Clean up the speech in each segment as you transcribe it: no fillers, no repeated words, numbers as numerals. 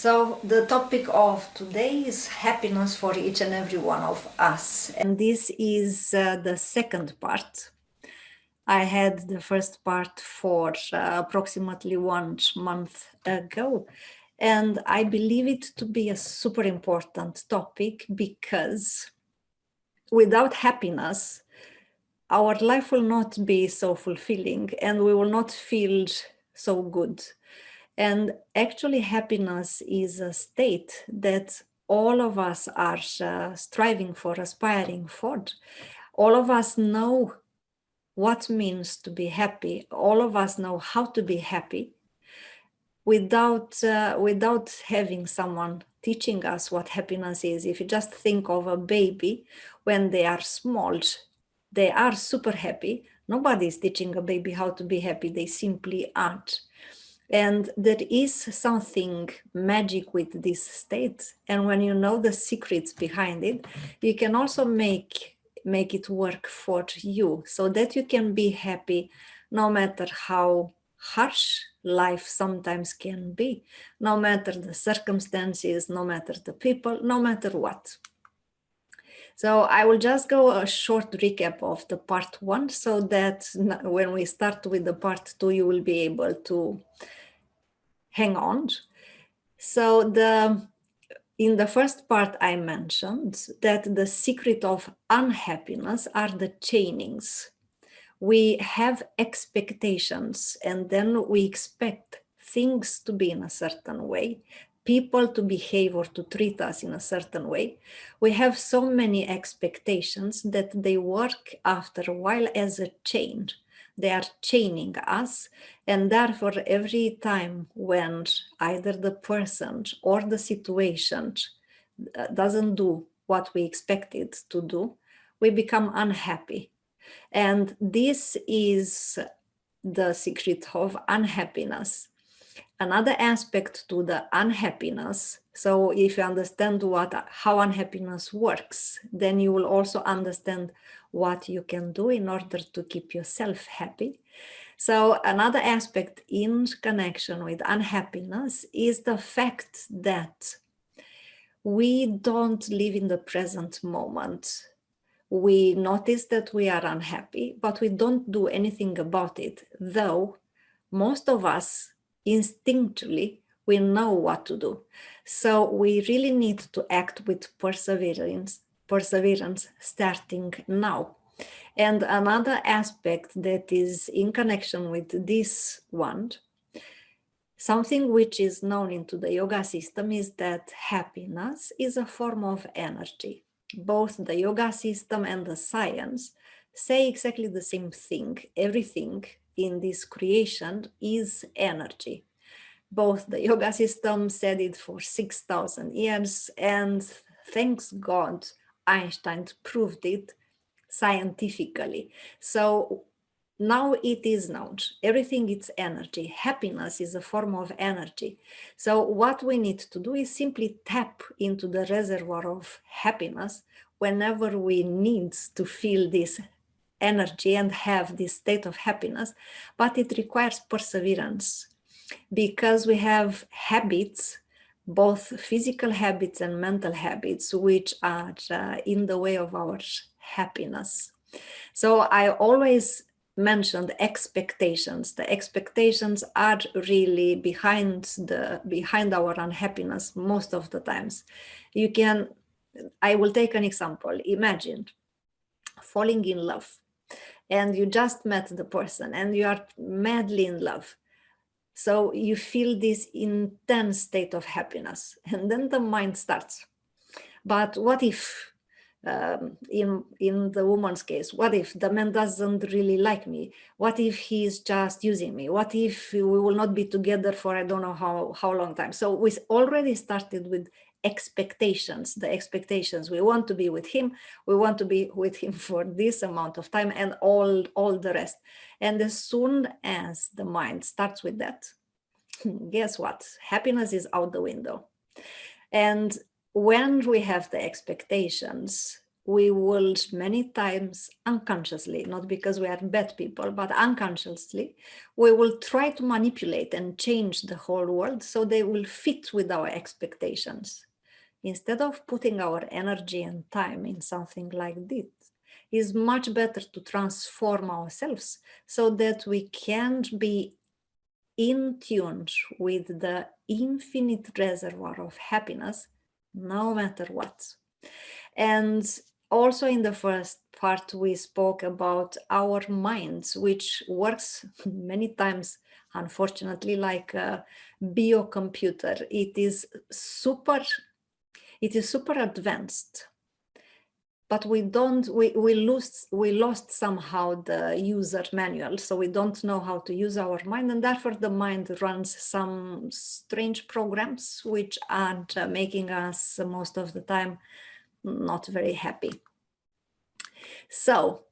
So the topic of today is happiness for each and every one of us. And this is the second part. I had the first part for approximately 1 month ago. And I believe it to be a super important topic because without happiness, our life will not be so fulfilling and we will not feel so good. And actually, happiness is a state that all of us are striving for, aspiring for. All of us know what means to be happy. All of us know how to be happy without having someone teaching us what happiness is. If you just think of a baby, when they are small, they are super happy. Nobody is teaching a baby how to be happy. They simply aren't. And there is something magic with this state. And when you know the secrets behind it, you can also make it work for you so that you can be happy no matter how harsh life sometimes can be, no matter the circumstances, no matter the people, no matter what. So I will just go a short recap of the part 1 so that when we start with the part 2, you will be able to hang on. So in the first part, I mentioned that the secret of unhappiness are the chainings. We have expectations and then we expect things to be in a certain way, people to behave or to treat us in a certain way. We have so many expectations that they work after a while as a chain. They are chaining us, and therefore every time when either the person or the situation doesn't do what we expect it to do, we become unhappy. And this is the secret of unhappiness. Another aspect to the unhappiness, so if you understand how unhappiness works, then you will also understand what you can do in order to keep yourself happy. So another aspect in connection with unhappiness is the fact that we don't live in the present moment. We notice that we are unhappy, but we don't do anything about it, though most of us instinctively we know what to do. So we really need to act with perseverance starting now. And another aspect that is in connection with this one, something which is known into the yoga system, is that happiness is a form of energy. Both the yoga system and the science say exactly the same thing. Everything in this creation is energy. Both the yoga system said it for 6,000 years, and thanks God, Einstein proved it scientifically. So now it is known. Everything is energy. Happiness is a form of energy. So what we need to do is simply tap into the reservoir of happiness whenever we need to feel this energy and have this state of happiness. But it requires perseverance because we have habits, both physical habits and mental habits, which are in the way of our happiness. So I always mentioned expectations. The expectations are really behind our unhappiness most of the times. I will take an example. Imagine falling in love and you just met the person and you are madly in love. So you feel this intense state of happiness and then the mind starts. But what if in the woman's case, what if the man doesn't really like me? What if he's just using me? What if we will not be together for I don't know how long time? So we already started with expectations, the expectations. We want to be with him. We want to be with him for this amount of time and all the rest. And as soon as the mind starts with that, guess what? Happiness is out the window. And when we have the expectations, we will many times unconsciously, not because we are bad people, but unconsciously, we will try to manipulate and change the whole world so they will fit with our expectations. Instead of putting our energy and time in something like this, it's much better to transform ourselves so that we can be in tune with the infinite reservoir of happiness, no matter what. And also in the first part, we spoke about our minds, which works many times, unfortunately, like a biocomputer. It is super advanced, but we lost somehow the user manual, so we don't know how to use our mind, and therefore the mind runs some strange programs which aren't making us most of the time not very happy. So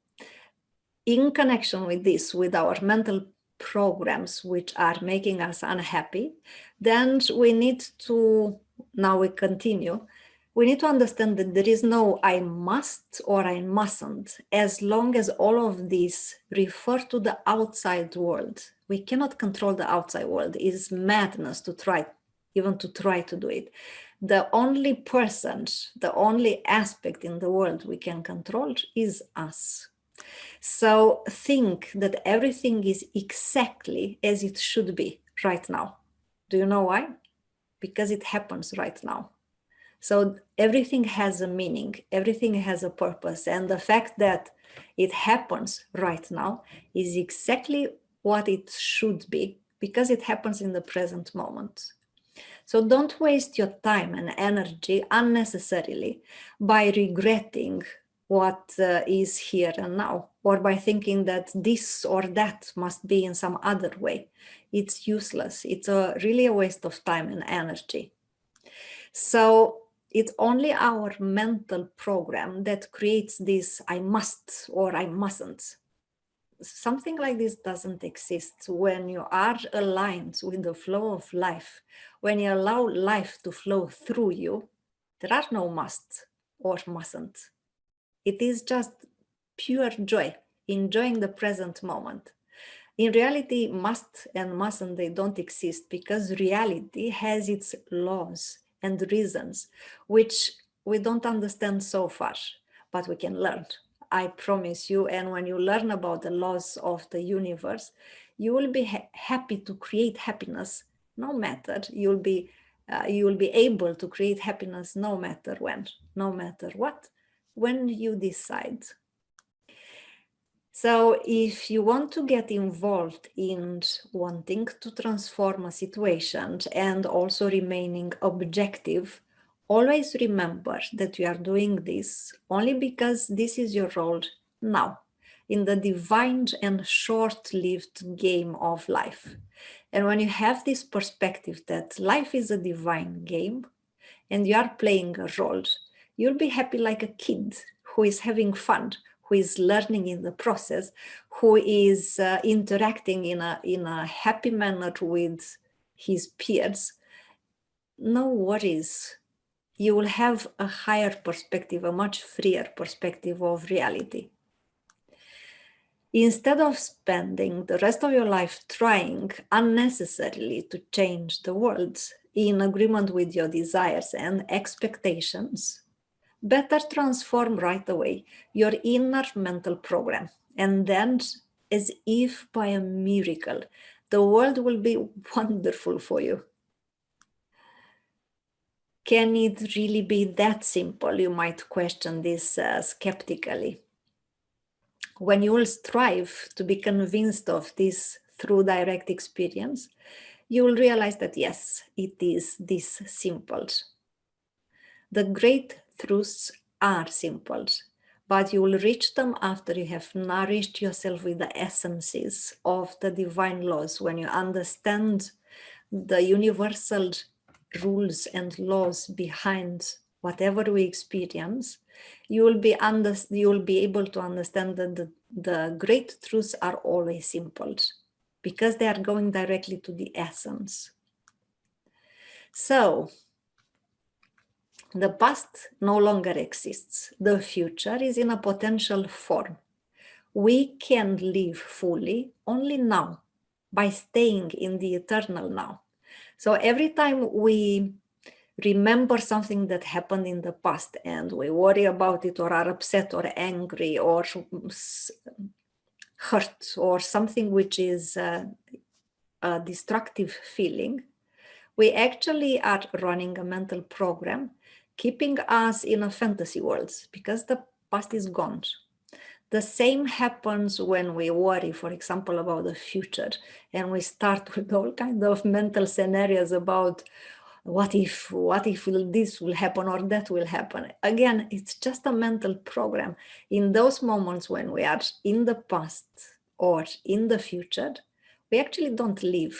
in connection with this, with our mental programs which are making us unhappy, then we need to, now we continue, we need to understand that there is no I must or I mustn't, as long as all of these refer to the outside world. We cannot control the outside world. It is madness to try, even to try to do it. The only person, the only aspect in the world we can control is us. So think that everything is exactly as it should be right now. Do you know why? Because it happens right now. So everything has a meaning, everything has a purpose. And the fact that it happens right now is exactly what it should be, because it happens in the present moment. So don't waste your time and energy unnecessarily by regretting what is here and now, or by thinking that this or that must be in some other way. It's useless. It's really a waste of time and energy. So it's only our mental program that creates this I must or I mustn't. Something like this doesn't exist when you are aligned with the flow of life. When you allow life to flow through you, there are no must or mustn't. It is just pure joy, enjoying the present moment. In reality, must and mustn't, they don't exist, because reality has its laws and reasons, which we don't understand so far, but we can learn. I promise you. And when you learn about the laws of the universe, you will be happy to create happiness no matter. You will be able to create happiness no matter when, no matter what, when you decide. So if you want to get involved in wanting to transform a situation and also remaining objective, always remember that you are doing this only because this is your role now in the divine and short-lived game of life. And when you have this perspective that life is a divine game and you are playing a role, you'll be happy like a kid who is having fun, who is learning in the process, who is interacting in a happy manner with his peers. No worries. You will have a higher perspective, a much freer perspective of reality. Instead of spending the rest of your life trying unnecessarily to change the world in agreement with your desires and expectations, better transform right away your inner mental program. And then, as if by a miracle, the world will be wonderful for you. Can it really be that simple? You might question this skeptically. When you will strive to be convinced of this through direct experience, you will realize that yes, it is this simple. The great truths are simple, but you will reach them after you have nourished yourself with the essences of the divine laws. When you understand the universal rules and laws behind whatever we experience, you will be able to understand that the great truths are always simple, because they are going directly to the essence. So The past no longer exists. The future is in a potential form. We can live fully only now by staying in the eternal now. So every time we remember something that happened in the past and we worry about it or are upset or angry or hurt or something which is a destructive feeling, we actually are running a mental program keeping us in a fantasy world because the past is gone. The same happens when we worry, for example, about the future, and we start with all kind of mental scenarios about what if this will happen or that will happen. Again, it's just a mental program. In those moments when we are in the past or in the future, we actually don't live,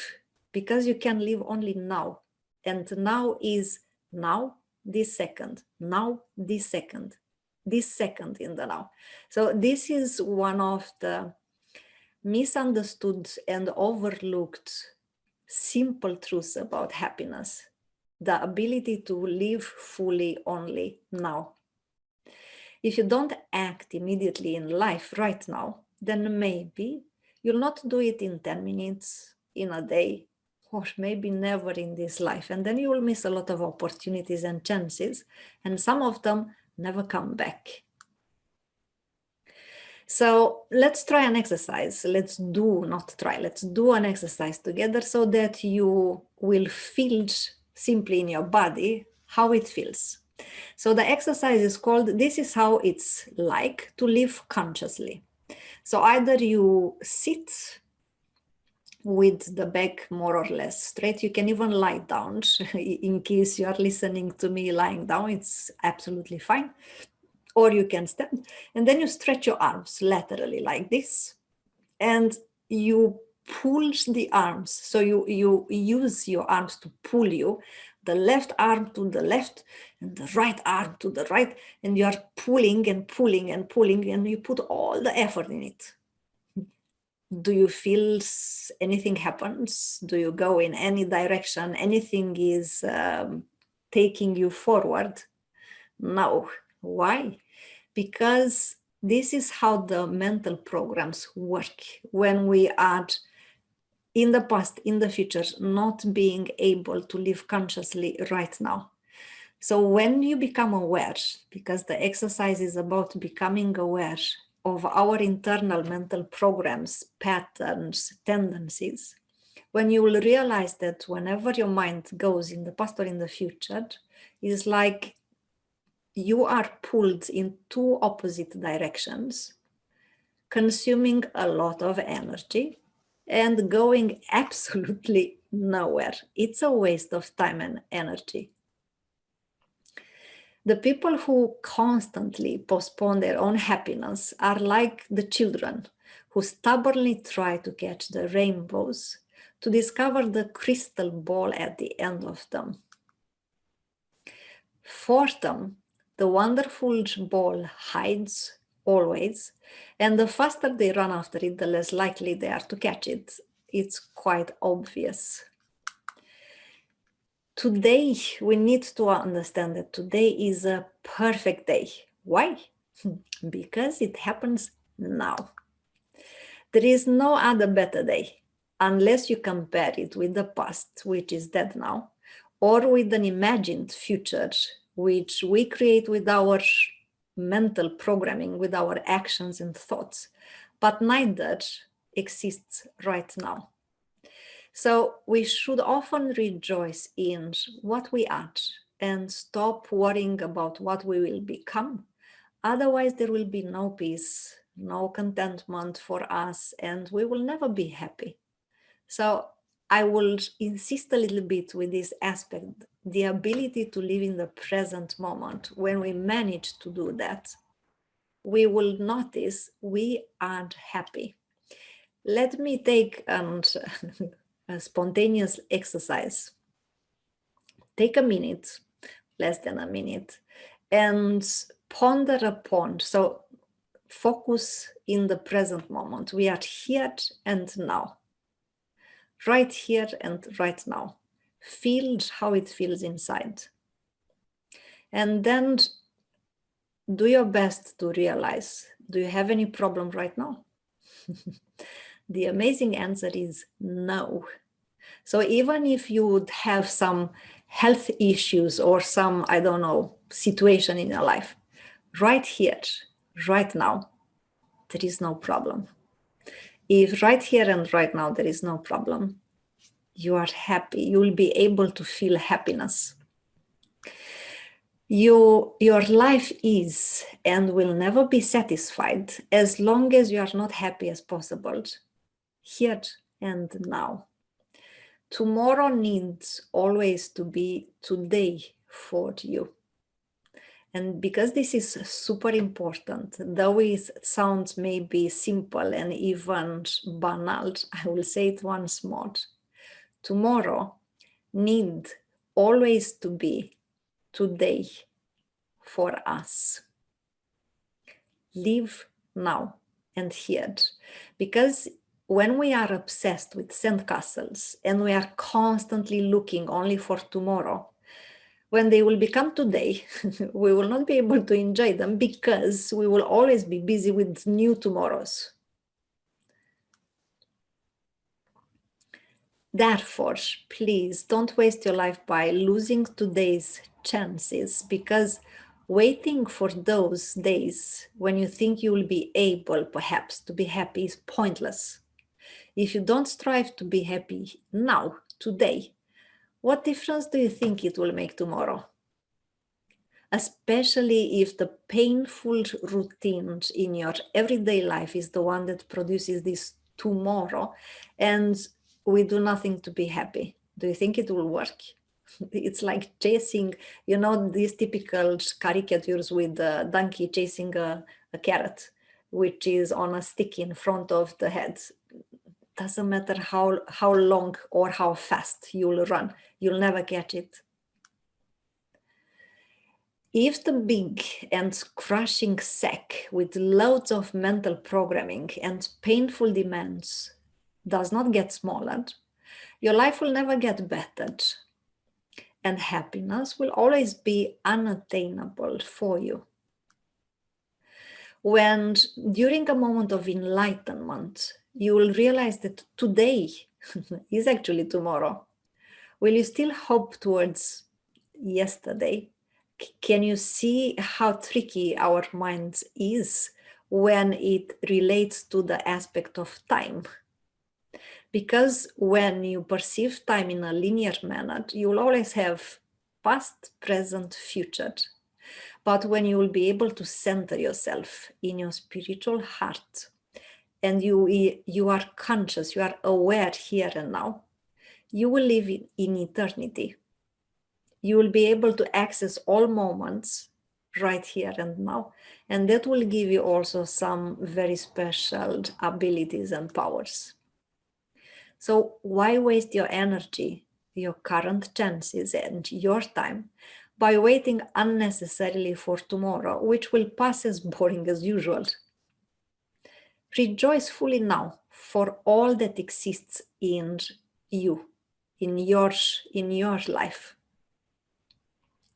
because you can live only now. And now is now, this second, now, this second in the now. So this is one of the misunderstood and overlooked simple truths about happiness: the ability to live fully only now. If you don't act immediately in life right now, then maybe you'll not do it in 10 minutes, in a day, or maybe never in this life. And then you will miss a lot of opportunities and chances, and some of them never come back. So let's try an exercise. Let's do an exercise together so that you will feel simply in your body how it feels. So the exercise is called, this is how it's like to live consciously. So either you sit with the back more or less straight, you can even lie down. In case you are listening to me lying down, it's absolutely fine. Or you can stand, and then you stretch your arms laterally like this, and you pull the arms. So you use your arms to pull you, the left arm to the left and the right arm to the right, and you are pulling and pulling and pulling, and you put all the effort in it. Do you feel anything happens? Do you go in any direction? Anything is taking you forward? No. Why? Because this is how the mental programs work when we are in the past, in the future, not being able to live consciously right now. So when you become aware, because the exercise is about becoming aware of our internal mental programs, patterns, tendencies, when you will realize that whenever your mind goes in the past or in the future, it's like you are pulled in two opposite directions, consuming a lot of energy and going absolutely nowhere. It's a waste of time and energy. The people who constantly postpone their own happiness are like the children who stubbornly try to catch the rainbows, to discover the crystal ball at the end of them. For them, the wonderful ball hides always, and the faster they run after it, the less likely they are to catch it. It's quite obvious. Today, we need to understand that today is a perfect day. Why? Because it happens now. There is no other better day, unless you compare it with the past, which is dead now, or with an imagined future, which we create with our mental programming, with our actions and thoughts. But neither exists right now. So we should often rejoice in what we are and stop worrying about what we will become. Otherwise, there will be no peace, no contentment for us, and we will never be happy. So I will insist a little bit with this aspect, the ability to live in the present moment. When we manage to do that, we will notice we aren't happy. Let me take a spontaneous exercise. Take a minute, less than a minute, and ponder upon. So focus in the present moment. We are here and now. Right here and right now. Feel how it feels inside. And then do your best to realize, do you have any problem right now? The amazing answer is no. So even if you would have some health issues or some, I don't know, situation in your life, right here, right now, there is no problem. If right here and right now there is no problem, you are happy, you will be able to feel happiness. Your life is and will never be satisfied as long as you are not happy as possible here and now. Tomorrow needs always to be today for you. And because this is super important, though it sounds maybe simple and even banal, I will say it once more. Tomorrow need always to be today for us. Live now and here. Because when we are obsessed with sandcastles and we are constantly looking only for tomorrow, when they will become today, we will not be able to enjoy them because we will always be busy with new tomorrows. Therefore, please don't waste your life by losing today's chances, because waiting for those days when you think you will be able, perhaps, to be happy is pointless. If you don't strive to be happy now, today, what difference do you think it will make tomorrow? Especially if the painful routines in your everyday life is the one that produces this tomorrow, and we do nothing to be happy. Do you think it will work? It's like chasing, these typical caricatures with the donkey chasing a carrot, which is on a stick in front of the head. Doesn't matter how long or how fast you'll run, you'll never catch it. If the big and crushing sack with loads of mental programming and painful demands does not get smaller, your life will never get bettered, and happiness will always be unattainable for you. When during a moment of enlightenment, you will realize that today is actually tomorrow, will you still hope towards yesterday? Can you see how tricky our mind is when it relates to the aspect of time? Because when you perceive time in a linear manner, you will always have past, present, future. But when you will be able to center yourself in your spiritual heart, and you are conscious, you are aware here and now, you will live in eternity. You will be able to access all moments right here and now. And that will give you also some very special abilities and powers. So why waste your energy, your current chances, and your time by waiting unnecessarily for tomorrow, which will pass as boring as usual? Rejoice fully now for all that exists in you, in your life.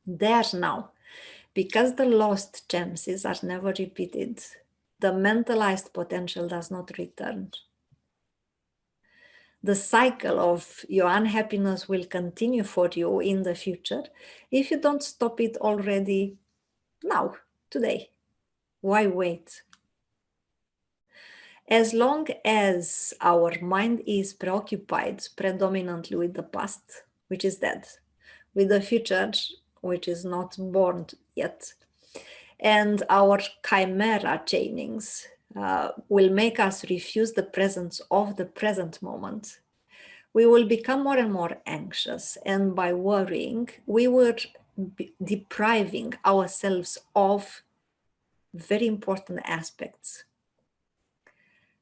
There now, because the lost chances are never repeated, the mentalized potential does not return. The cycle of your unhappiness will continue for you in the future if you don't stop it already now, today. Why wait? As long as our mind is preoccupied predominantly with the past, which is dead, with the future, which is not born yet, and our chimera chainings will make us refuse the presence of the present moment, we will become more and more anxious. And by worrying, we were depriving ourselves of very important aspects.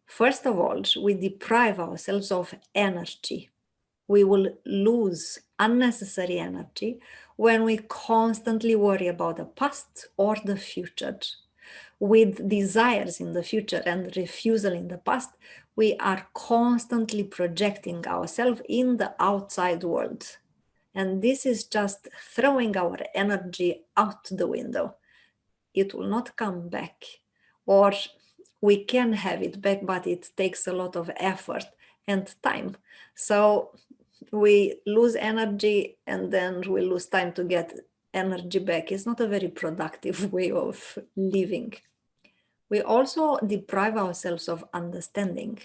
First of all, we deprive ourselves of energy. We will lose unnecessary energy when we constantly worry about the past or the future. With desires in the future and refusal in the past, we are constantly projecting ourselves in the outside world. And this is just throwing our energy out the window. It will not come back. Or we can have it back, but it takes a lot of effort and time. So we lose energy and then we lose time to get energy back. It's not a very productive way of living. We also deprive ourselves of understanding.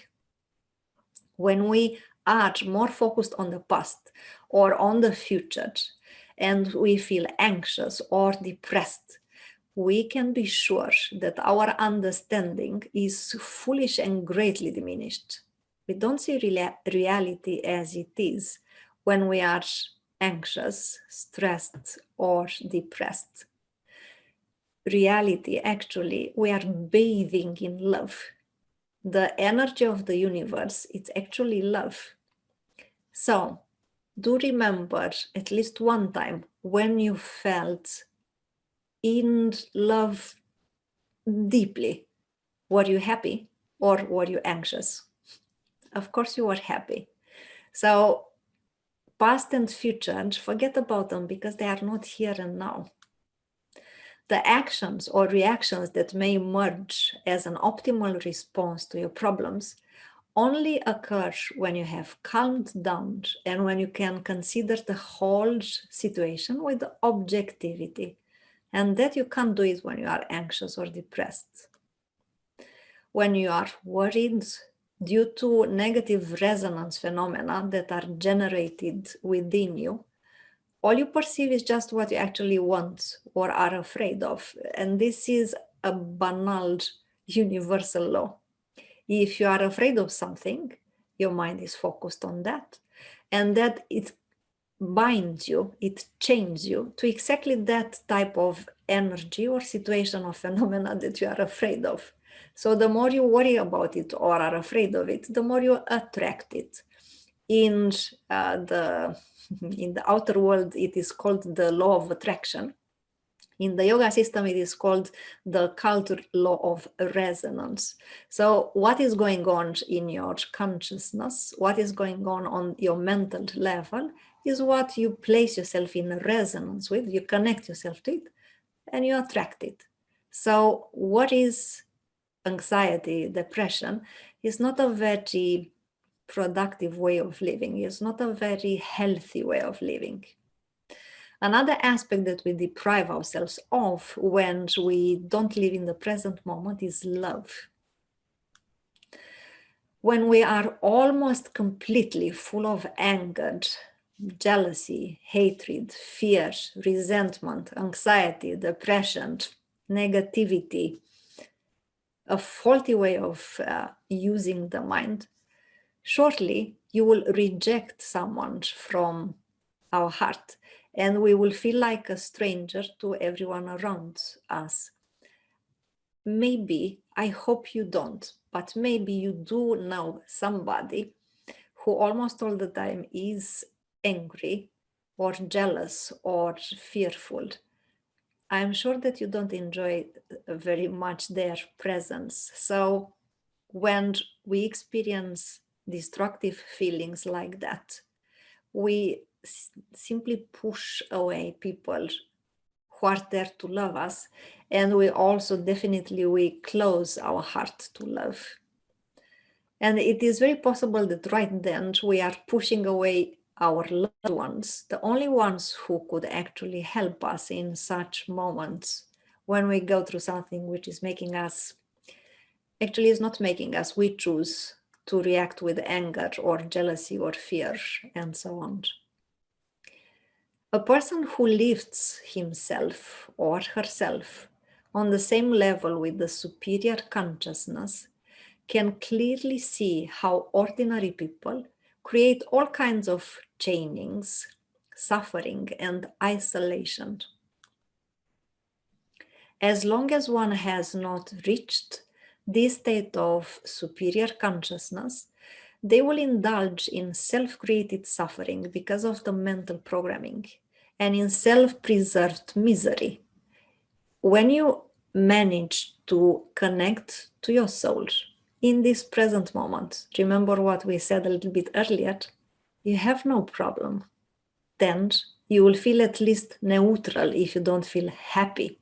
When we are more focused on the past or on the future and we feel anxious or depressed, we can be sure that our understanding is foolish and greatly diminished. We don't see reality as it is when we are anxious, stressed, or depressed. Reality, actually, we are bathing in love. The energy of the universe, it's actually love. So, do remember at least one time when you felt in love deeply. Were you happy or were you anxious? Of course, you were happy. So, past and future, forget about them because they are not here and now. The actions or reactions that may emerge as an optimal response to your problems only occur when you have calmed down and when you can consider the whole situation with objectivity. And that you can't do it when you are anxious or depressed. When you are worried due to negative resonance phenomena that are generated within you, all you perceive is just what you actually want or are afraid of. And this is a banal universal law. If you are afraid of something, your mind is focused on that. And that it binds you, it chains you to exactly that type of energy or situation or phenomena that you are afraid of. So the more you worry about it or are afraid of it, the more you attract it. In the outer world, it is called the law of attraction. In the yoga system, it is called the culture law of resonance. So what is going on in your consciousness, what is going on your mental level, is what you place yourself in resonance with, you connect yourself to it, and you attract it. So what is anxiety, depression, is not a very productive way of living. It's not a very healthy way of living. Another aspect that we deprive ourselves of when we don't live in the present moment is love. When we are almost completely full of anger, jealousy, hatred, fear, resentment, anxiety, depression, negativity, a faulty way of using the mind, shortly you will reject someone from our heart and we will feel like a stranger to everyone around us. Maybe, I hope you don't, but maybe you do know somebody who almost all the time is angry or jealous or fearful. I'm sure that you don't enjoy very much their presence. So when we experience destructive feelings like that, we simply push away people who are there to love us, and we also we close our heart to love. And it is very possible that right then we are pushing away our loved ones, the only ones who could actually help us in such moments when we go through something which is making us, actually is not making us, we choose to react with anger or jealousy or fear and so on. A person who lifts himself or herself on the same level with the superior consciousness can clearly see how ordinary people create all kinds of chainings, suffering, and isolation. As long as one has not reached this state of superior consciousness, they will indulge in self-created suffering because of the mental programming and in self-preserved misery. When you manage to connect to your soul in this present moment, remember what we said a little bit earlier, you have no problem. then you will feel at least neutral if you don't feel happy.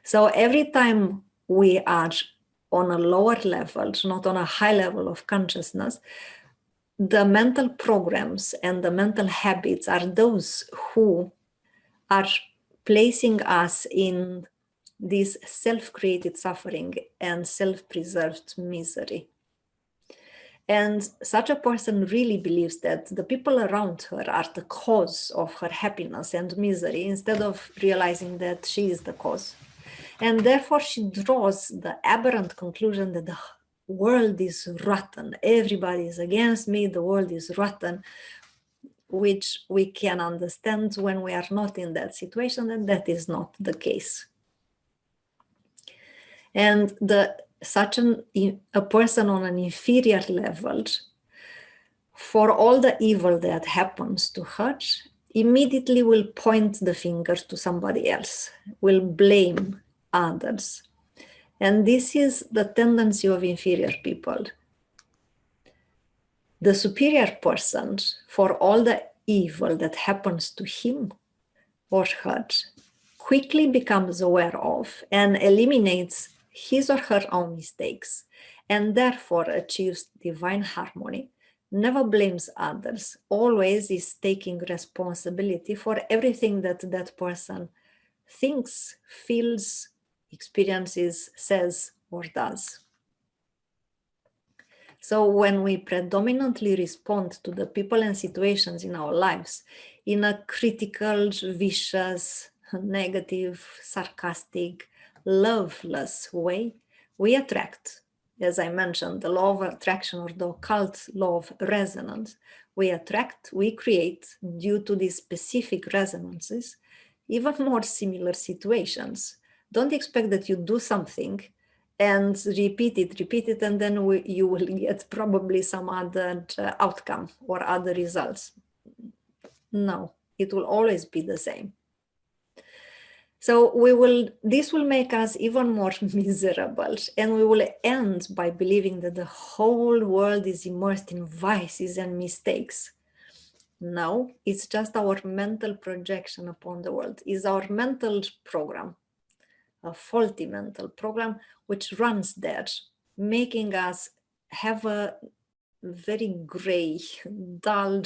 So every time we are on a lower level, not on a high level of consciousness, the mental programs and the mental habits are those who are placing us in this self-created suffering and self-preserved misery. And such a person really believes that the people around her are the cause of her happiness and misery, instead of realizing that she is the cause. And therefore she draws the aberrant conclusion that the world is rotten, everybody is against me, the world is rotten, which we can understand when we are not in that situation, and that is not the case. And a person on an inferior level, for all the evil that happens to her, immediately will point the finger to somebody else, will blame others. And this is the tendency of inferior people. The superior person, for all the evil that happens to him or her, quickly becomes aware of and eliminates his or her own mistakes, and therefore achieves divine harmony, never blames others, always is taking responsibility for everything that that person thinks, feels, experiences, says, or does. So when we predominantly respond to the people and situations in our lives in a critical, vicious, negative, sarcastic, loveless way, we attract, as I mentioned, the law of attraction, or the occult law of resonance. We attract, we create, due to these specific resonances, even more similar situations. Don't expect that you do something and repeat it, and then you will get probably some other outcome or other results. No, it will always be the same. So this will make us even more miserable, and we will end by believing that the whole world is immersed in vices and mistakes. No, it's just our mental projection upon the world. It's our mental program, a faulty mental program, which runs there, making us have a very gray, dull,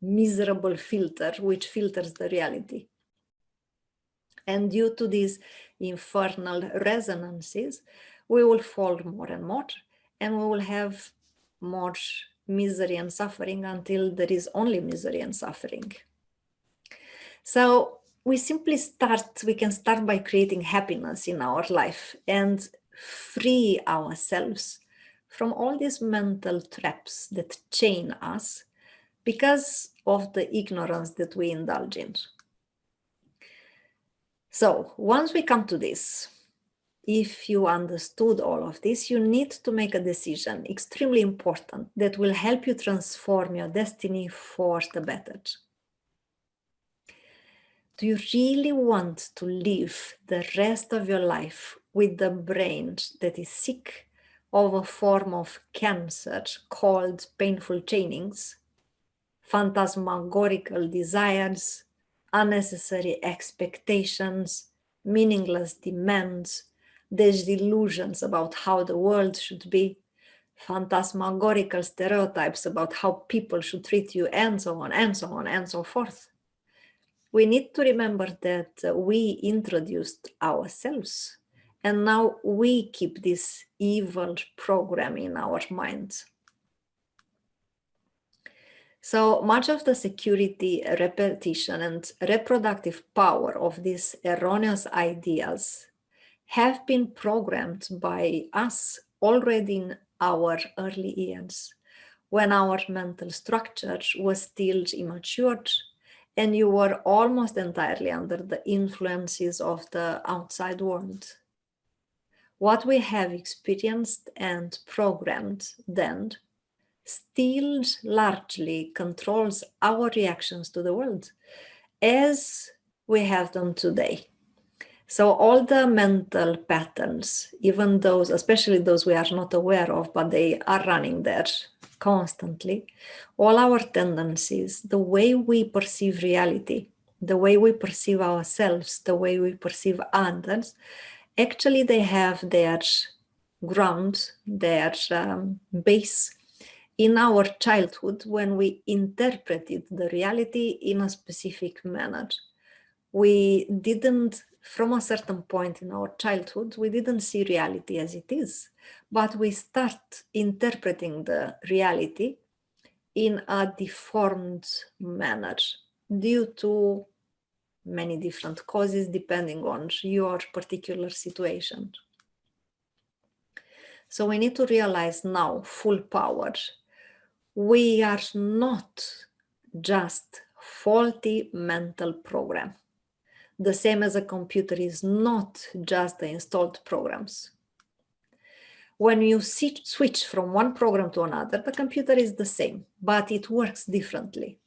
miserable filter, which filters the reality. And due to these infernal resonances, we will fall more and more, and we will have more misery and suffering until there is only misery and suffering. So we can start by creating happiness in our life and free ourselves from all these mental traps that chain us because of the ignorance that we indulge in. So once we come to this, if you understood all of this, you need to make a decision, extremely important, that will help you transform your destiny for the better. Do you really want to live the rest of your life with the brain that is sick of a form of cancer called painful chainings, phantasmagorical desires, unnecessary expectations, meaningless demands, delusions about how the world should be, phantasmagorical stereotypes about how people should treat you, and so on and so on and so forth? We need to remember that we introduced ourselves, and now we keep this evil program in our minds. So much of the security, repetition, and reproductive power of these erroneous ideas have been programmed by us already in our early years, when our mental structure was still immature and you were almost entirely under the influences of the outside world. What we have experienced and programmed then still largely controls our reactions to the world, as we have done today. So all the mental patterns, even those, especially those we are not aware of, but they are running there constantly, all our tendencies, the way we perceive reality, the way we perceive ourselves, the way we perceive others, actually they have their ground, their base in our childhood when we interpreted the reality in a specific manner. We didn't, from a certain point in our childhood, we didn't see reality as it is, but we start interpreting the reality in a deformed manner due to many different causes depending on your particular situation. So we need to realize now, full power, we are not just faulty mental program. The same as a computer is not just the installed programs. When you switch from one program to another, the computer is the same, but it works differently.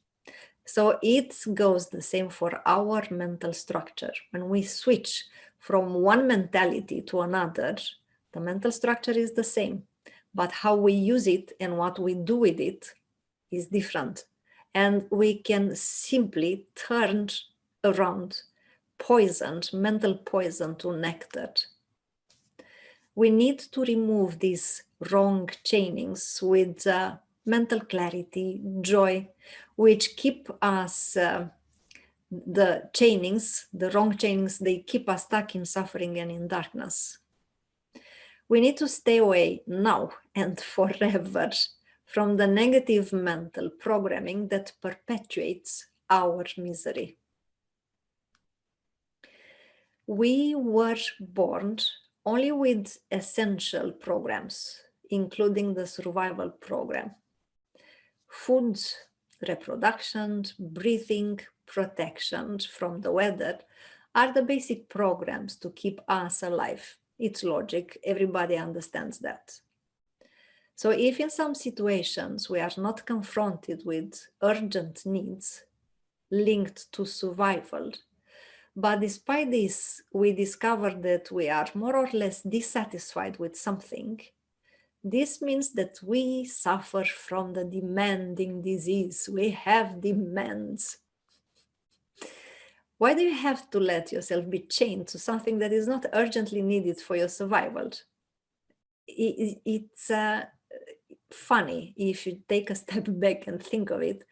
So it goes the same for our mental structure. When we switch from one mentality to another, the mental structure is the same, but how we use it and what we do with it is different. And we can simply turn around mental poison to nectar. We need to remove these wrong chainings with mental clarity, joy, which keep us, the wrong chainings, they keep us stuck in suffering and in darkness. We need to stay away now and forever from the negative mental programming that perpetuates our misery. We were born only with essential programs, including the survival program. Food, reproduction, breathing, protection from the weather are the basic programs to keep us alive. It's logic, everybody understands that. So if in some situations we are not confronted with urgent needs linked to survival, but despite this, we discover that we are more or less dissatisfied with something, this means that we suffer from the demanding disease. We have demands. Why do you have to let yourself be chained to something that is not urgently needed for your survival? It's funny. If you take a step back and think of it,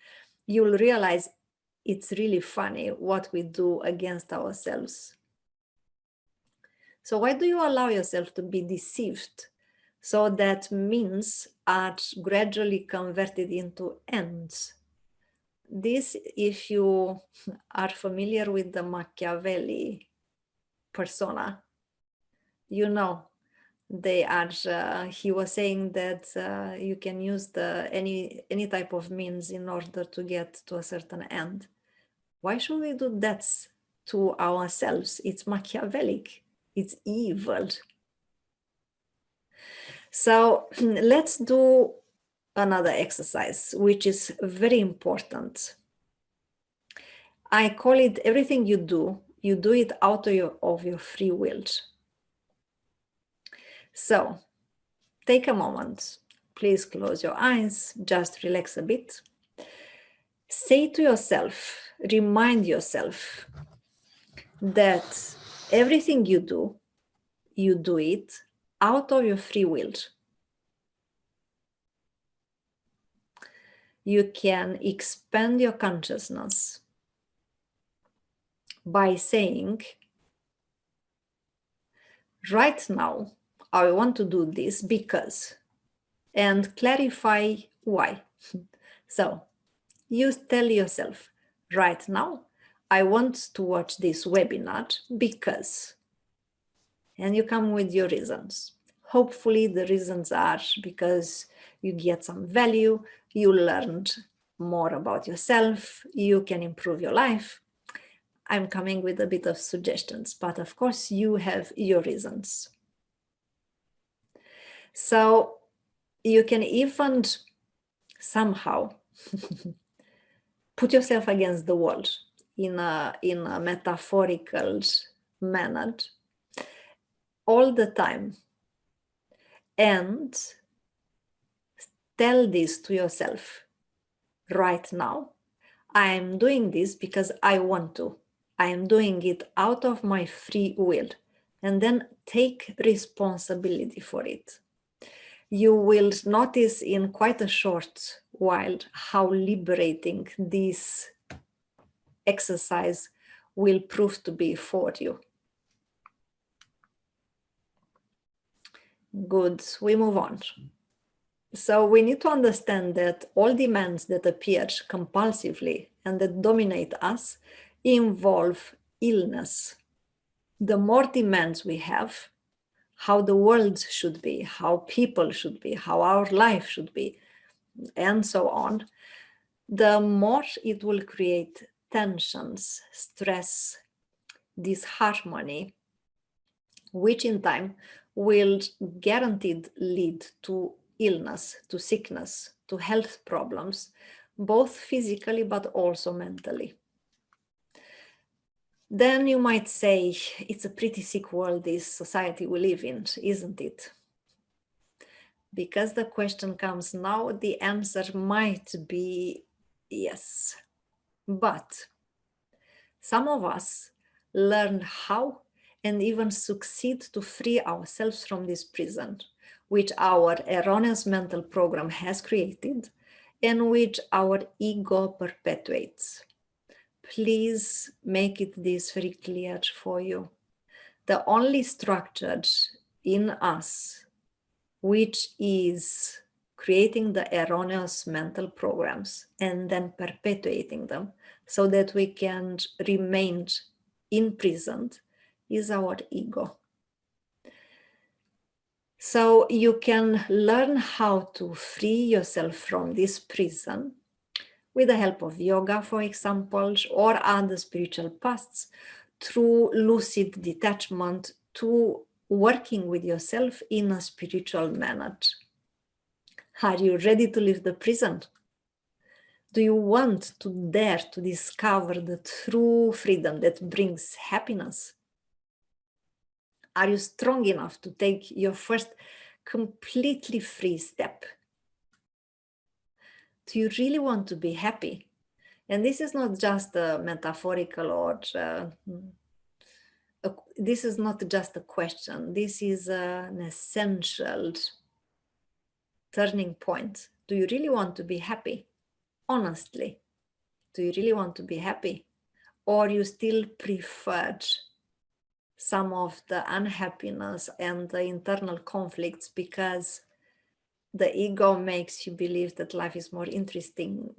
you'll realize it's really funny what we do against ourselves. So why do you allow yourself to be deceived so that means are gradually converted into ends? This, if you are familiar with the Machiavelli persona, you know they are. He was saying that you can use any type of means in order to get to a certain end. Why should we do that to ourselves? It's Machiavellic. It's evil. So let's do another exercise, which is very important. I call it everything you do it out of your free will. So take a moment. Please close your eyes, just relax a bit. Say to yourself, remind yourself that everything you do it out of your free will. You can expand your consciousness by saying, right now, I want to do this because, and clarify why. So you tell yourself, right now, I want to watch this webinar because, and you come with your reasons. Hopefully the reasons are because you get some value, you learned more about yourself, you can improve your life. I'm coming with a bit of suggestions, but of course you have your reasons. So you can even somehow put yourself against the wall in a metaphorical manage all the time and tell this to yourself right now. I am doing this because I want to. I am doing it out of my free will. And then take responsibility for it. You will notice in quite a short while how liberating this exercise will prove to be for you. Good, we move on. So we need to understand that all demands that appear compulsively and that dominate us involve illness. The more demands we have, how the world should be, how people should be, how our life should be, and so on, the more it will create tensions, stress, disharmony, which in time will guaranteed lead to illness, to sickness, to health problems, both physically but also mentally. Then you might say, it's a pretty sick world, this society we live in, isn't it? Because the question comes now, the answer might be yes. But some of us learn how and even succeed to free ourselves from this prison, which our erroneous mental program has created and which our ego perpetuates. Please make it this very clear for you. The only structure in us which is creating the erroneous mental programs and then perpetuating them so that we can remain imprisoned is our ego. So you can learn how to free yourself from this prison with the help of yoga, for example, or other spiritual paths, through lucid detachment, to working with yourself in a spiritual manner. Are you ready to leave the prison? Do you want to dare to discover the true freedom that brings happiness? Are you strong enough to take your first completely free step? Do you really want to be happy? And this is not just a metaphorical or this is not just a question. This is an essential turning point. Do you really want to be happy? Honestly, do you really want to be happy? Or you still prefer some of the unhappiness and the internal conflicts because the ego makes you believe that life is more interesting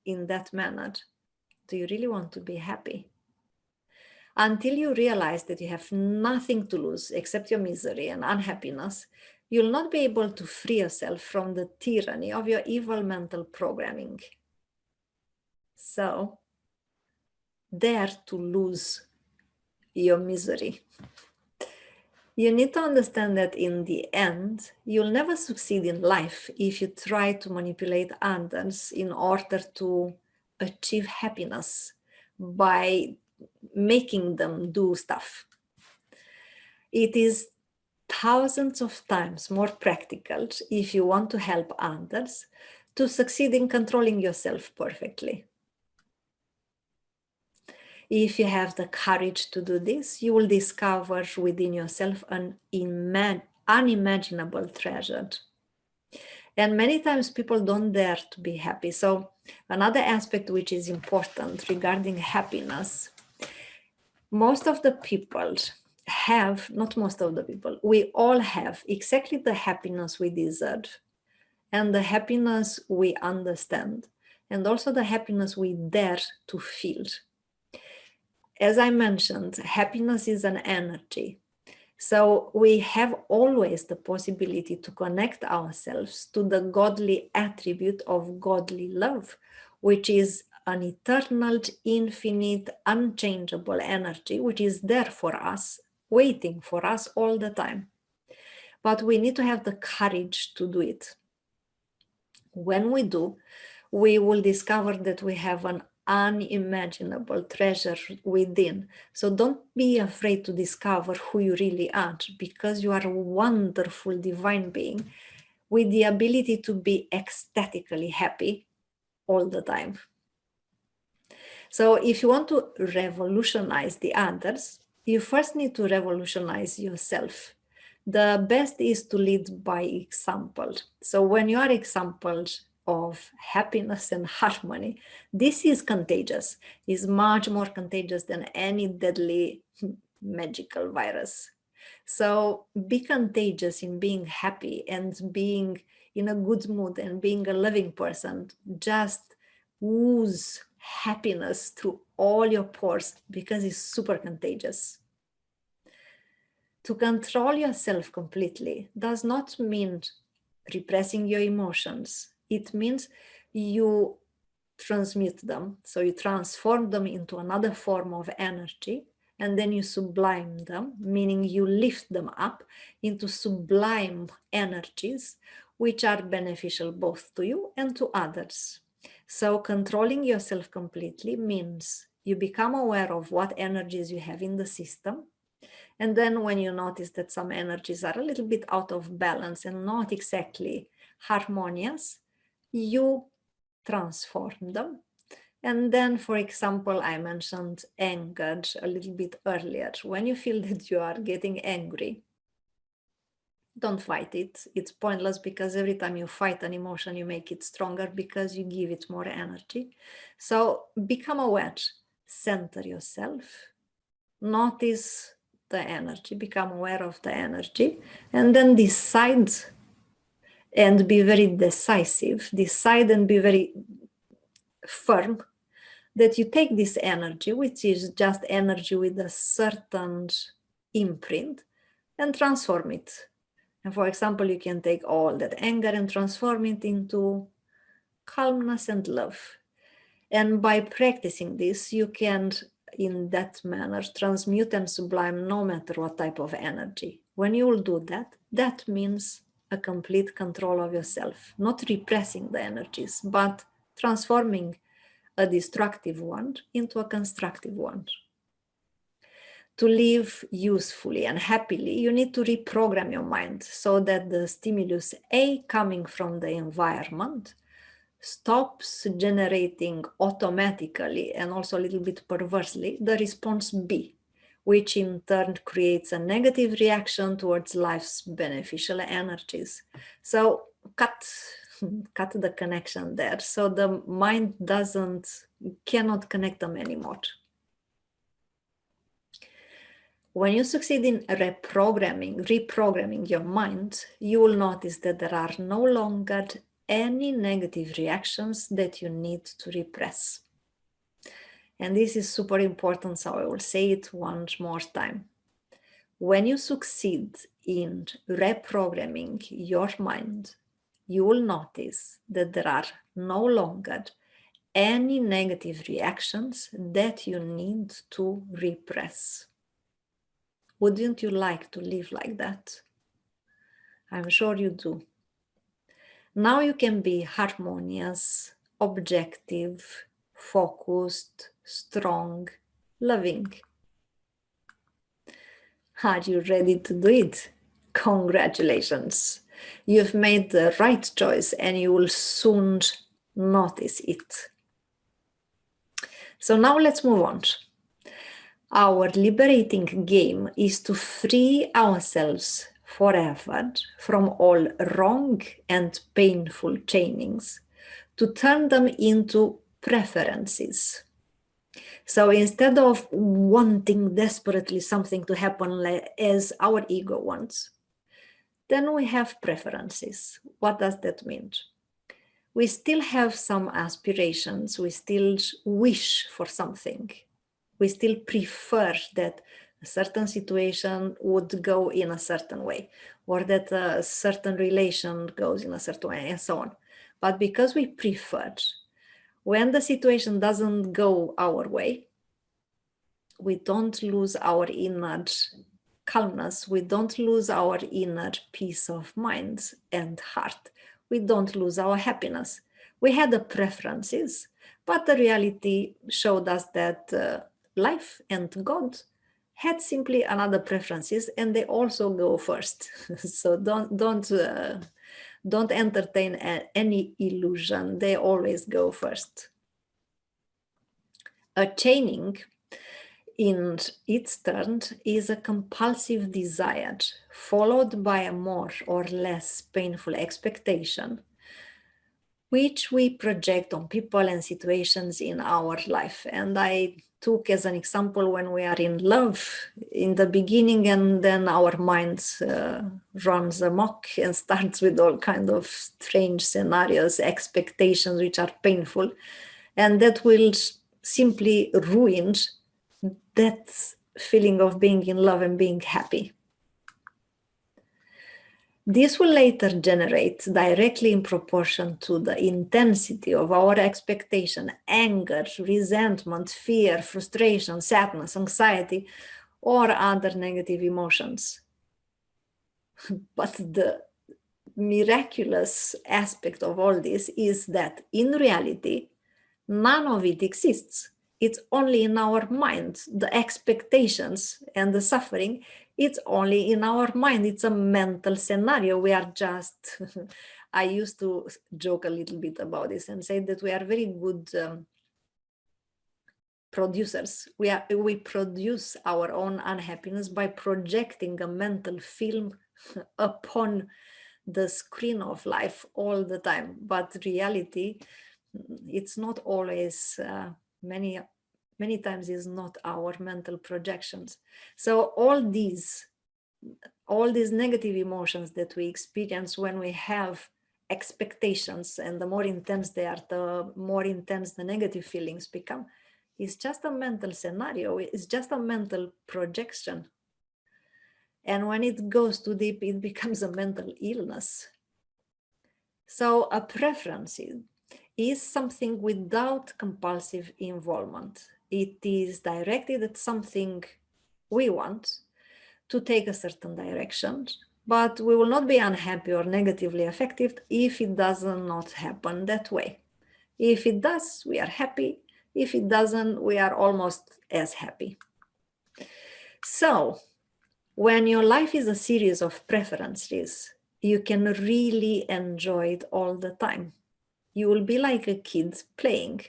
in that manner? Do you really want to be happy? Until you realize that you have nothing to lose except your misery and unhappiness, you'll not be able to free yourself from the tyranny of your evil mental programming. So, dare to lose your misery. You need to understand that in the end, you'll never succeed in life if you try to manipulate others in order to achieve happiness by making them do stuff. It is thousands of times more practical, if you want to help others, to succeed in controlling yourself perfectly. If you have the courage to do this, you will discover within yourself an unimaginable treasure. And many times people don't dare to be happy. So another aspect which is important regarding happiness, most of the people have, not most of the people, we all have exactly the happiness we deserve and the happiness we understand and also the happiness we dare to feel. As I mentioned, happiness is an energy. So we have always the possibility to connect ourselves to the godly attribute of godly love, which is an eternal, infinite, unchangeable energy, which is there for us, waiting for us all the time. But we need to have the courage to do it. When we do, we will discover that we have an unimaginable treasure within. So don't be afraid to discover who you really are, because you are a wonderful divine being with the ability to be ecstatically happy all the time. So if you want to revolutionize the others, you first need to revolutionize yourself. The best is to lead by example. So when you are examples of happiness and harmony, this is contagious. It's much more contagious than any deadly magical virus. So be contagious in being happy and being in a good mood and being a loving person. Just ooze happiness through all your pores, because it's super contagious. To control yourself completely does not mean repressing your emotions. It means you transmute them. So you transform them into another form of energy, and then you sublime them, meaning you lift them up into sublime energies, which are beneficial both to you and to others. So controlling yourself completely means you become aware of what energies you have in the system. And then when you notice that some energies are a little bit out of balance and not exactly harmonious, you transform them. And then, for example, I mentioned anger a little bit earlier. When you feel that you are getting angry, don't fight it. It's pointless, because every time you fight an emotion, you make it stronger because you give it more energy. So become aware, center yourself, notice the energy, become aware of the energy, and then decide and be very decisive. Decide and be very firm that you take this energy, which is just energy with a certain imprint, and transform it. And for example, you can take all that anger and transform it into calmness and love. And by practicing this, you can, in that manner, transmute and sublime no matter what type of energy. When you will do that, that means a complete control of yourself, not repressing the energies, but transforming a destructive one into a constructive one. To live usefully and happily, you need to reprogram your mind so that the stimulus A coming from the environment stops generating automatically and also a little bit perversely the response B, which in turn creates a negative reaction towards life's beneficial energies. So cut the connection there, so the mind cannot connect them anymore. When you succeed in reprogramming your mind, you will notice that there are no longer any negative reactions that you need to repress. And this is super important, so I will say it one more time. When you succeed in reprogramming your mind, you will notice that there are no longer any negative reactions that you need to repress. Wouldn't you like to live like that? I'm sure you do. Now you can be harmonious, objective, focused, strong, loving. Are you ready to do it? Congratulations! You've made the right choice and you will soon notice it. So now let's move on. Our liberating game is to free ourselves forever from all wrong and painful chainings, to turn them into preferences. So instead of wanting desperately something to happen as our ego wants, then we have preferences. What does that mean? We still have some aspirations, we still wish for something. We still prefer that a certain situation would go in a certain way, or that a certain relation goes in a certain way, and so on. But because we prefer, when the situation doesn't go our way, we don't lose our inner calmness, we don't lose our inner peace of mind and heart, we don't lose our happiness. We had the preferences, But the reality showed us that life and God had simply another preferences, and they also go first. So don't entertain any illusion. They always go first. A chaining, in its turn, is a compulsive desire followed by a more or less painful expectation, which we project on people and situations in our life. And I took as an example when we are in love in the beginning, and then our mind runs amok and starts with all kind of strange scenarios, expectations which are painful, and that will simply ruin that feeling of being in love and being happy. This will later generate, directly in proportion to the intensity of our expectation, anger, resentment, fear, frustration, sadness, anxiety, or other negative emotions. But the miraculous aspect of all this is that in reality, none of it exists. It's only in our mind. The expectations and the suffering, it's only in our mind. It's a mental scenario. We are just, I used to joke a little bit about this and say that we are very good producers. We produce our own unhappiness by projecting a mental film upon the screen of life all the time. But reality, it's not always, many times is not our mental projections. So all these negative emotions that we experience when we have expectations, and the more intense they are, the more intense the negative feelings become, is just a mental scenario. It's just a mental projection. And when it goes too deep, it becomes a mental illness. So a preference is something without compulsive involvement. It is directed at something we want to take a certain direction, but we will not be unhappy or negatively affected if it does not happen that way. If it does, we are happy. If it doesn't, we are almost as happy. So when your life is a series of preferences, you can really enjoy it all the time. You will be like a kid playing.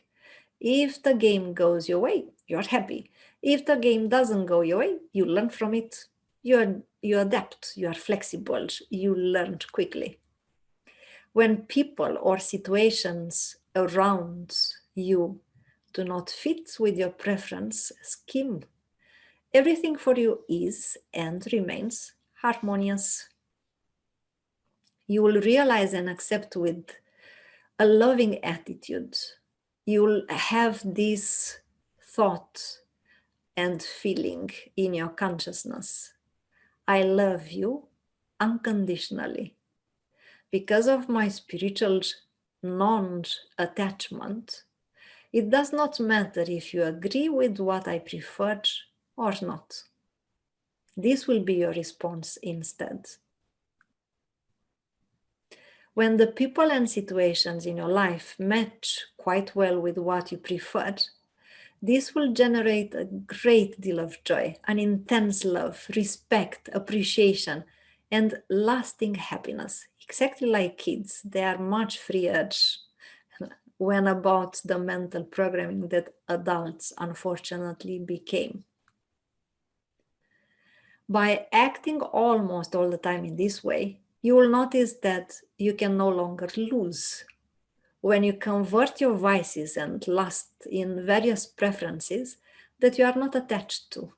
If the game goes your way, you're happy. If the game doesn't go your way, you learn from it. You adapt, you are flexible, you learn quickly. When people or situations around you do not fit with your preference scheme, everything for you is and remains harmonious. You will realize and accept with a loving attitude. You'll have this thought and feeling in your consciousness. I love you unconditionally. Because of my spiritual non-attachment, it does not matter if you agree with what I prefer or not. This will be your response instead. When the people and situations in your life match quite well with what you prefer, this will generate a great deal of joy, an intense love, respect, appreciation, and lasting happiness. Exactly like kids, they are much freer when about the mental programming that adults unfortunately became. By acting almost all the time in this way, you will notice that you can no longer lose. When you convert your vices and lust in various preferences that you are not attached to.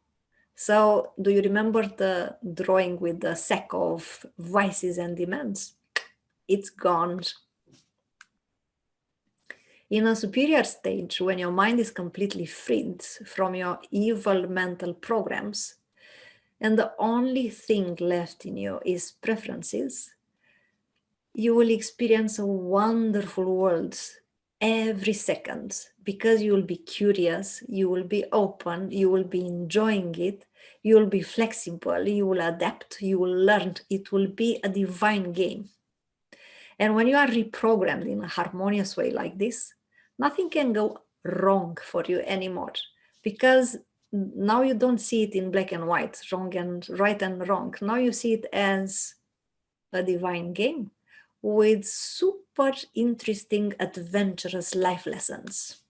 So, do you remember the drawing with the sack of vices and demands? It's gone. In a superior stage, when your mind is completely freed from your evil mental programs, and the only thing left in you is preferences, you will experience a wonderful world every second, because you will be curious, you will be open, you will be enjoying it, you will be flexible, you will adapt, you will learn. It will be a divine game. And when you are reprogrammed in a harmonious way like this, nothing can go wrong for you anymore, because now you don't see it in black and white, wrong and right and wrong. Now you see it as a divine game with super interesting, adventurous life lessons.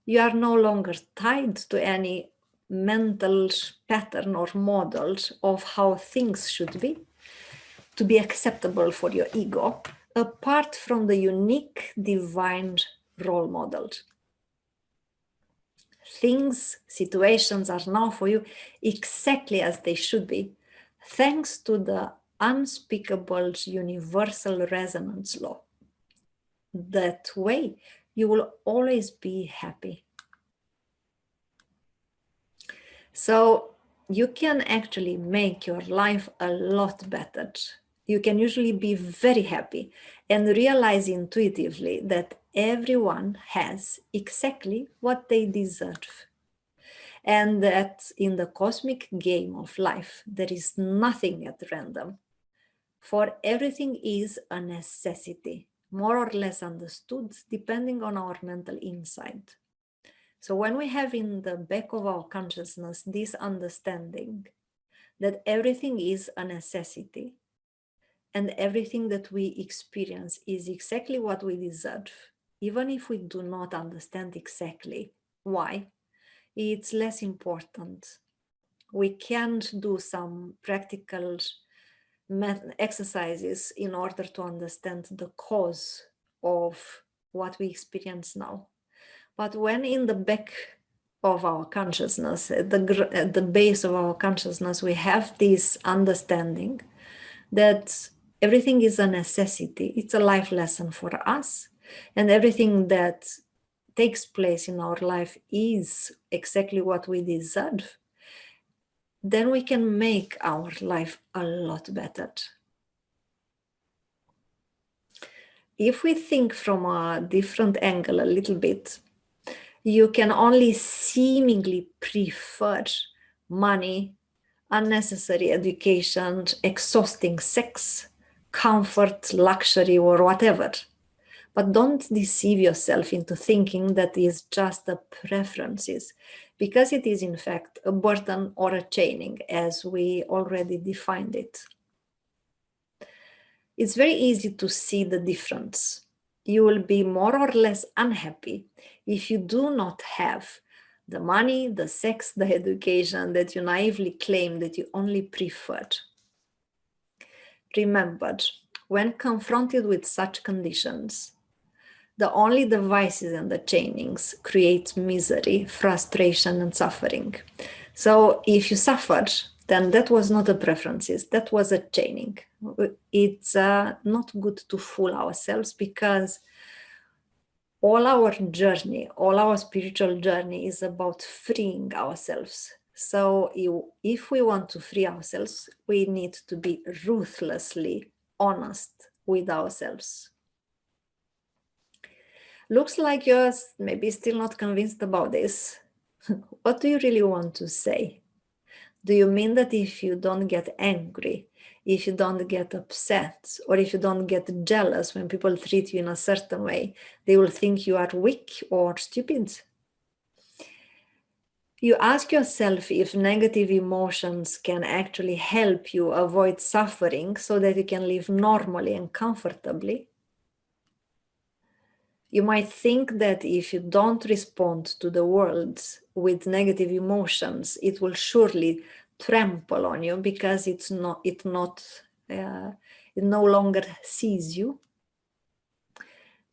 You are no longer tied to any mental pattern or models of how things should be to be acceptable for your ego, apart from the unique divine role models. Things, situations are now for you exactly as they should be, thanks to the unspeakable universal resonance law. That way, you will always be happy. So you can actually make your life a lot better. You can usually be very happy and realize intuitively that everyone has exactly what they deserve. And that in the cosmic game of life, there is nothing at random. For everything is a necessity, more or less understood, depending on our mental insight. So when we have in the back of our consciousness this understanding that everything is a necessity and everything that we experience is exactly what we deserve, even if we do not understand exactly why, it's less important. We can do some practical exercises in order to understand the cause of what we experience now. But when in the back of our consciousness, at the base of our consciousness, we have this understanding that everything is a necessity, it's a life lesson for us, and everything that takes place in our life is exactly what we deserve, then we can make our life a lot better. If we think from a different angle a little bit, you can only seemingly prefer money, unnecessary education, exhausting sex, comfort, luxury, or whatever. But don't deceive yourself into thinking that is just a preferences, because it is in fact a burden or a chaining, as we already defined it. It's very easy to see the difference. You will be more or less unhappy if you do not have the money, the sex, the education that you naively claim that you only preferred. Remember, when confronted with such conditions, the only devices and the chainings create misery, frustration, and suffering. So if you suffered, then that was not a preferences, that was a chaining. It's not good to fool ourselves, because all our journey, all our spiritual journey is about freeing ourselves. So if we want to free ourselves, we need to be ruthlessly honest with ourselves. Looks like you're maybe still not convinced about this. What do you really want to say? Do you mean that if you don't get angry, if you don't get upset, or if you don't get jealous when people treat you in a certain way, they will think you are weak or stupid? You ask yourself if negative emotions can actually help you avoid suffering so that you can live normally and comfortably. You might think that if you don't respond to the world with negative emotions, it will surely trample on you, because it no longer sees you.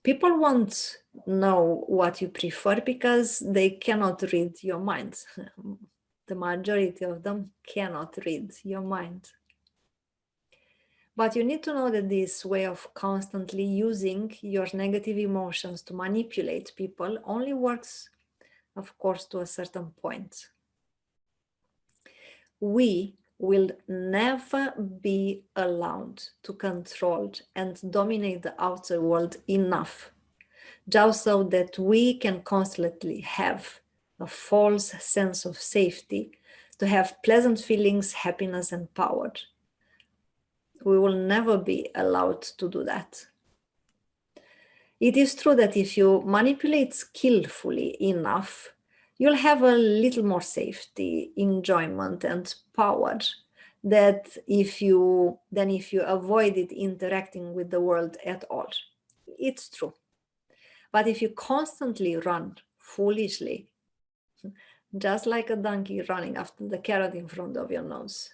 People won't know what you prefer because they cannot read your mind. The majority of them cannot read your mind. But you need to know that this way of constantly using your negative emotions to manipulate people only works, of course, to a certain point. We will never be allowed to control and dominate the outer world enough, just so that we can constantly have a false sense of safety, to have pleasant feelings, happiness, and power. We will never be allowed to do that. It is true that if you manipulate skillfully enough, you'll have a little more safety, enjoyment, and power than if you avoided interacting with the world at all. It's true. But if you constantly run foolishly, just like a donkey running after the carrot in front of your nose.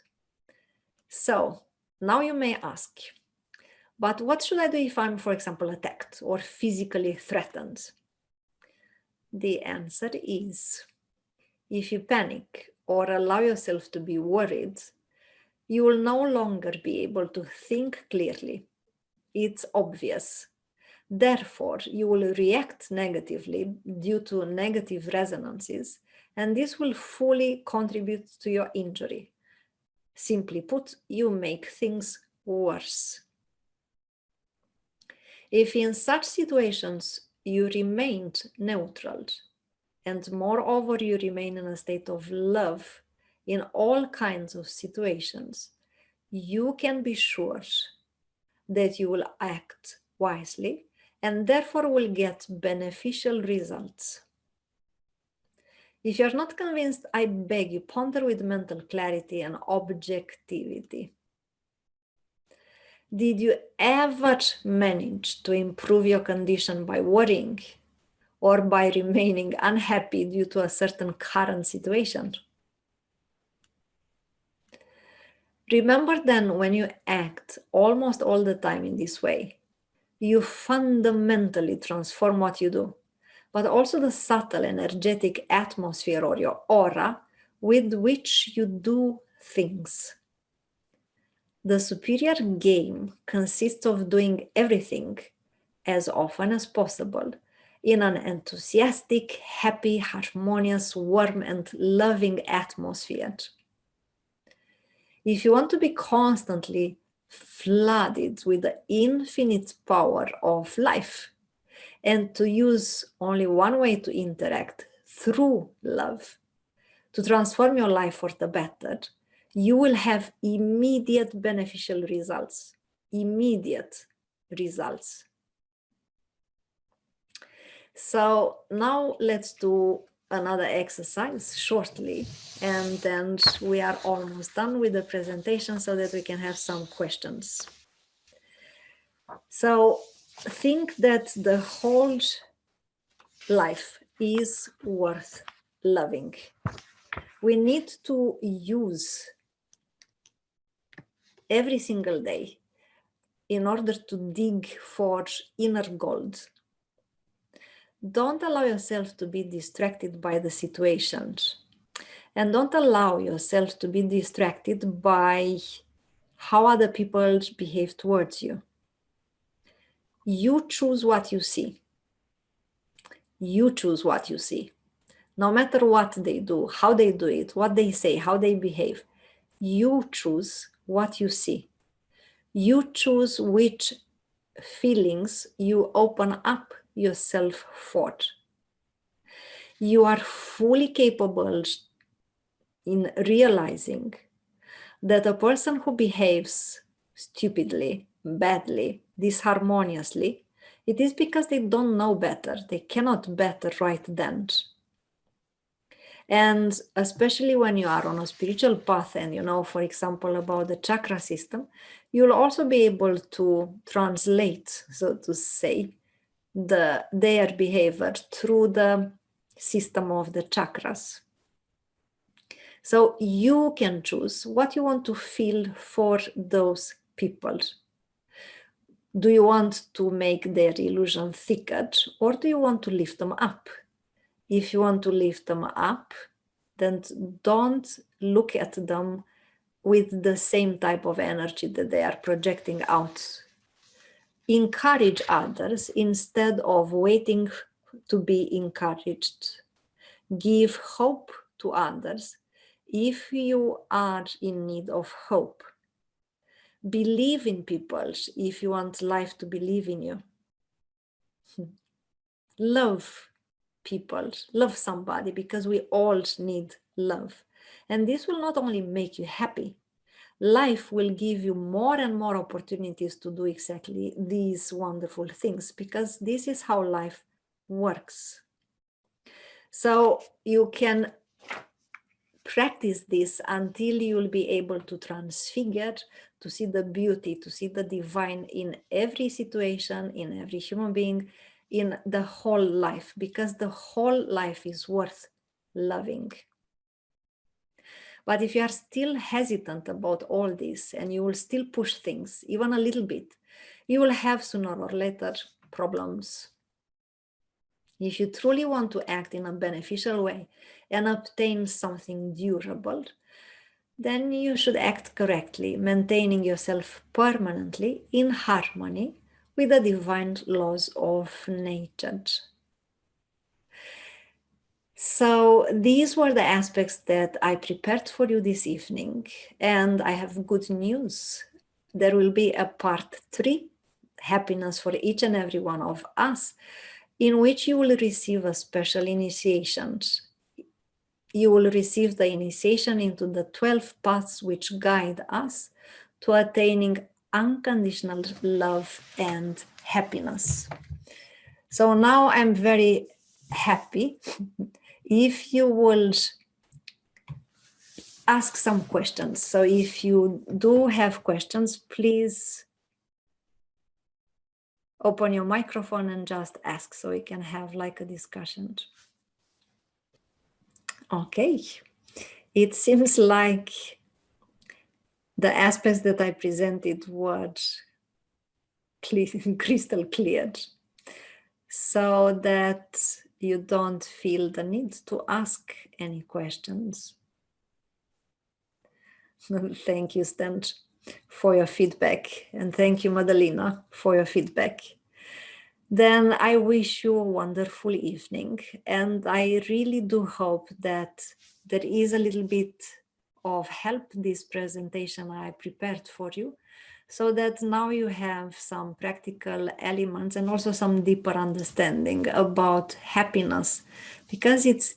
So now you may ask, but what should I do if I'm, for example, attacked or physically threatened? The answer is, if you panic or allow yourself to be worried, you will no longer be able to think clearly. It's obvious. Therefore, you will react negatively due to negative resonances, and this will fully contribute to your injury. Simply put, you make things worse. If in such situations you remained neutral, and moreover you remain in a state of love in all kinds of situations, you can be sure that you will act wisely and therefore will get beneficial results. If you're not convinced, I beg you, ponder with mental clarity and objectivity. Did you ever manage to improve your condition by worrying or by remaining unhappy due to a certain current situation? Remember then, when you act almost all the time in this way, you fundamentally transform what you do, but also the subtle energetic atmosphere or your aura with which you do things. The superior game consists of doing everything as often as possible in an enthusiastic, happy, harmonious, warm, and loving atmosphere. If you want to be constantly flooded with the infinite power of life and to use only one way to interact, through love, to transform your life for the better, you will have immediate beneficial results. Immediate results. So now let's do another exercise shortly, and then we are almost done with the presentation so that we can have some questions. So think that the whole life is worth loving. We need to use every single day in order to dig for inner gold. Don't allow yourself to be distracted by the situations, and don't allow yourself to be distracted by how other people behave towards you. You choose what you see. You choose what you see. No matter what they do, how they do it, what they say, how they behave, you choose what you see. You choose which feelings you open up yourself for. You are fully capable in realizing that a person who behaves stupidly, badly, disharmoniously, it is because they don't know better. They cannot better right then. And especially when you are on a spiritual path and you know, for example, about the chakra system, you'll also be able to translate, so to say, their behavior through the system of the chakras. So you can choose what you want to feel for those people. Do you want to make their illusion thicker, or do you want to lift them up? If you want to lift them up, then don't look at them with the same type of energy that they are projecting out. Encourage others instead of waiting to be encouraged. Give hope to others if you are in need of hope. Believe in people if you want life to believe in you. Love people, love somebody, because we all need love. And this will not only make you happy, life will give you more and more opportunities to do exactly these wonderful things, because this is how life works. So you can practice this until you'll be able to transfigure, to see the beauty, to see the divine in every situation, in every human being, in the whole life, because the whole life is worth loving. But if you are still hesitant about all this and you will still push things, even a little bit, you will have sooner or later problems. If you truly want to act in a beneficial way and obtain something durable, then you should act correctly, maintaining yourself permanently in harmony with the divine laws of nature. So these were the aspects that I prepared for you this evening, and I have good news. There will be a part 3, happiness for each and every one of us, in which you will receive a special initiation. You will receive the initiation into the 12 paths which guide us to attaining unconditional love and happiness. So now I'm very happy if you will ask some questions. So if you do have questions, please open your microphone and just ask, so we can have like a discussion. Okay, it seems like the aspects that I presented were crystal clear, so that you don't feel the need to ask any questions. Thank you, Stan, for your feedback, and thank you, Madalena, for your feedback. Then I wish you a wonderful evening, and I really do hope that there is a little bit of help this presentation I prepared for you, so that now you have some practical elements and also some deeper understanding about happiness, because it's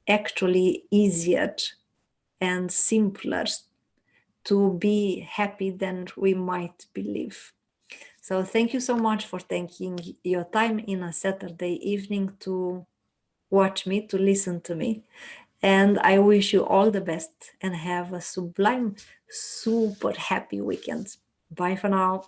actually easier and simpler to be happy than we might believe. So thank you so much for taking your time in a Saturday evening to watch me, to listen to me. And I wish you all the best and have a sublime, super happy weekend. Bye for now.